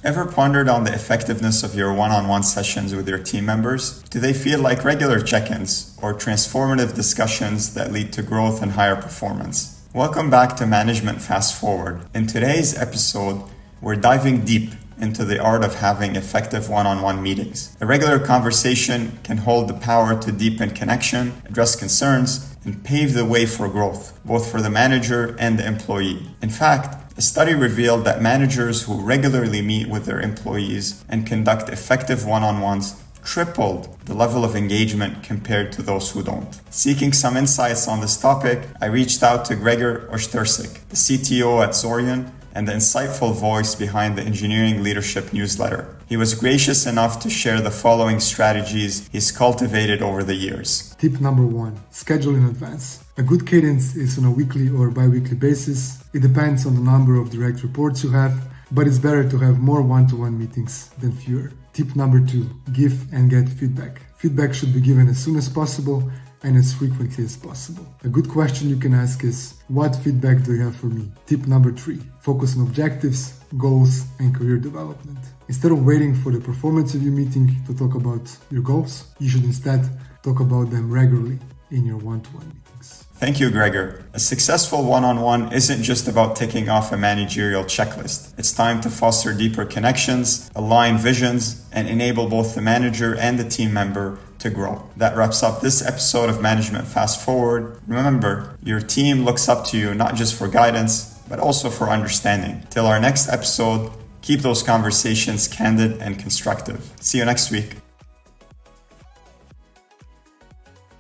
Ever pondered on the effectiveness of your one-on-one sessions with your team members? Do they feel like regular check-ins or transformative discussions that lead to growth and higher performance? Welcome back to Management Fast Forward. In today's episode, we're diving deep into the art of having effective one-on-one meetings. A regular conversation can hold the power to deepen connection, address concerns, and pave the way for growth, both for the manager and the employee. In fact, a study revealed that managers who regularly meet with their employees and conduct effective one-on-ones tripled the level of engagement compared to those who don't. Seeking some insights on this topic, I reached out to Gregor Ojstersek, the CTO at Zorion, and the insightful voice behind the Engineering Leadership newsletter. He was gracious enough to share the following strategies he's cultivated over the years. Tip number 1, schedule in advance. A good cadence is on a weekly or bi-weekly basis. It depends on the number of direct reports you have, but it's better to have more one-to-one meetings than fewer. Tip number 2, give and get feedback. Feedback should be given as soon as possible and as frequently as possible. A good question you can ask is, what feedback do you have for me? Tip number 3, focus on objectives, goals, and career development. Instead of waiting for the performance of your meeting to talk about your goals, you should instead talk about them regularly in your one-to-one meetings. Thank you, Gregor. A successful one-on-one isn't just about ticking off a managerial checklist. It's time to foster deeper connections, align visions, and enable both the manager and the team member to grow. That wraps up this episode of Management Fast Forward. Remember, your team looks up to you not just for guidance, but also for understanding. Till our next episode, keep those conversations candid and constructive. See you next week.